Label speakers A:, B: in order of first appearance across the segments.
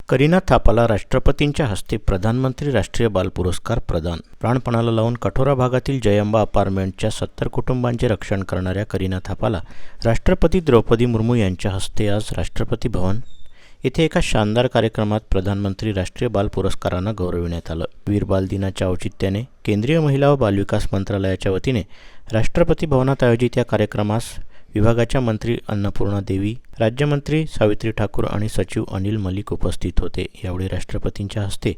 A: करीना थापाला राष्ट्रपतींच्या हस्ते प्रधानमंत्री राष्ट्रीय बाल पुरस्कार प्रदान. प्राणपणाला लावून कठोरा भागातील जयंबा अपार्टमेंटच्या 70 कुटुंबांचे रक्षण करणाऱ्या करीना थापाला राष्ट्रपती द्रौपदी मुर्मू यांच्या हस्ते आज राष्ट्रपती भवन येथे एका शानदार कार्यक्रमात प्रधानमंत्री राष्ट्रीय बाल पुरस्कारानं गौरविण्यात आलं. वीर बाल दिनाच्या औचित्याने केंद्रीय महिला व बालविकास मंत्रालयाच्या वतीने राष्ट्रपती भवनात आयोजित या कार्यक्रमास विभागाच्या मंत्री अन्नपूर्णा देवी, राज्यमंत्री सावित्री ठाकूर आणि सचिव अनिल मलिक उपस्थित होते. यावेळी राष्ट्रपतींच्या हस्ते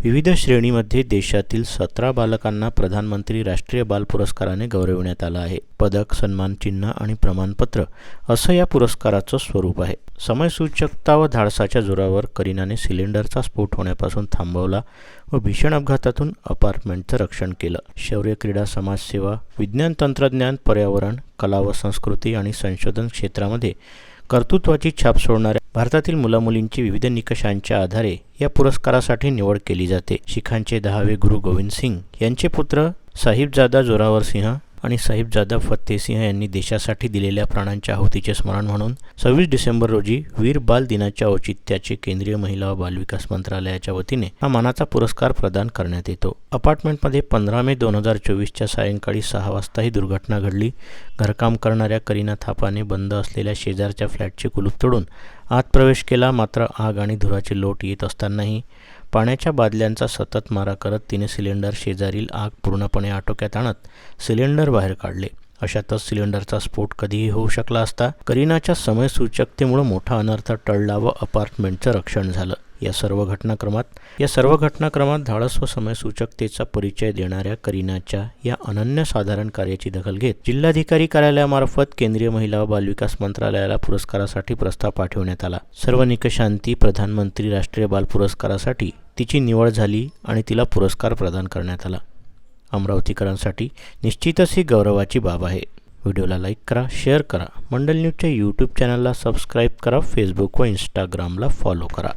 A: विविध श्रेणीमध्ये देशातील 17 बालकांना प्रधानमंत्री राष्ट्रीय बाल पुरस्काराने गौरविण्यात आलं आहे. पदक, सन्मान चिन्ह आणि प्रमाणपत्र असं या पुरस्काराचं स्वरूप आहे. समयसूचकता व धाडसाच्या जोरावर करीनाने सिलेंडरचा स्फोट होण्यापासून थांबवला व भीषण अपघातातून अपार्टमेंटचं रक्षण केलं. शौर्य, क्रीडा, समाजसेवा, विज्ञान, तंत्रज्ञान, पर्यावरण, कला व संस्कृती आणि संशोधन क्षेत्रामध्ये कर्तृत्वाची छाप सोडणाऱ्या भारतातील मुलामुलींची विविध निकषांच्या आधारे या पुरस्कारासाठी निवड केली जाते. शिखांचे 10वे गुरु गोविंद सिंग यांचे पुत्र साहिबजादा जोरावर सिंह आणि साहिबजादा फतेह सिंह यांनी देशासाठी दिलेल्या प्राणांच्या आहुतीचे स्मरण म्हणून 26 डिसेंबर रोजी वीर बाल दिनाच्या औचित्याचे केंद्रीय महिला व बालविकास मंत्रालयाच्या वतीने हा मानाचा पुरस्कार प्रदान करण्यात येतो. अपार्टमेंटमध्ये 15 मे 2024च्या सायंकाळी 6 वाजता ही दुर्घटना घडली. घरकाम करणाऱ्या करीना थापाने बंद असलेल्या शेजारच्या फ्लॅटचे कुलूप तोडून आत प्रवेश केला. मात्र आग आणि धुराची लोट येत असतानाही पाण्याच्या बादल्यांचा सतत मारा करत तिने सिलेंडर शेजारील आग पूर्णपणे आटोक्यात आणत सिलेंडर बाहेर काढले. अशातच सिलेंडरचा स्फोट कधीही होऊ शकला असता. करीनाच्या समयसूचकतेमुळे मोठा अनर्थ टळला व अपार्टमेंटचं रक्षण झालं. या सर्व घटनाक्रमात धाडस व समयसूचकतेचा परिचय देणाऱ्या करीनाच्या या अनन्यसाधारण कार्याची दखल घेत जिल्हाधिकारी कार्यालयामार्फत केंद्रीय महिला व बालविकास मंत्रालयाला पुरस्कारासाठी प्रस्ताव पाठवण्यात आला. सर्व निकषांती प्रधानमंत्री राष्ट्रीय बाल पुरस्कारासाठी तिची निवड झाली आणि तिला पुरस्कार प्रदान करण्यात आला. अमरावतीकरांसाठी निश्चितच ही गौरवाची बाब आहे. व्हिडिओला लाईक करा, शेअर करा. मंडल न्यूजच्या यूट्यूब चॅनलला सबस्क्राईब करा. फेसबुक व इंस्टाग्रामला फॉलो करा.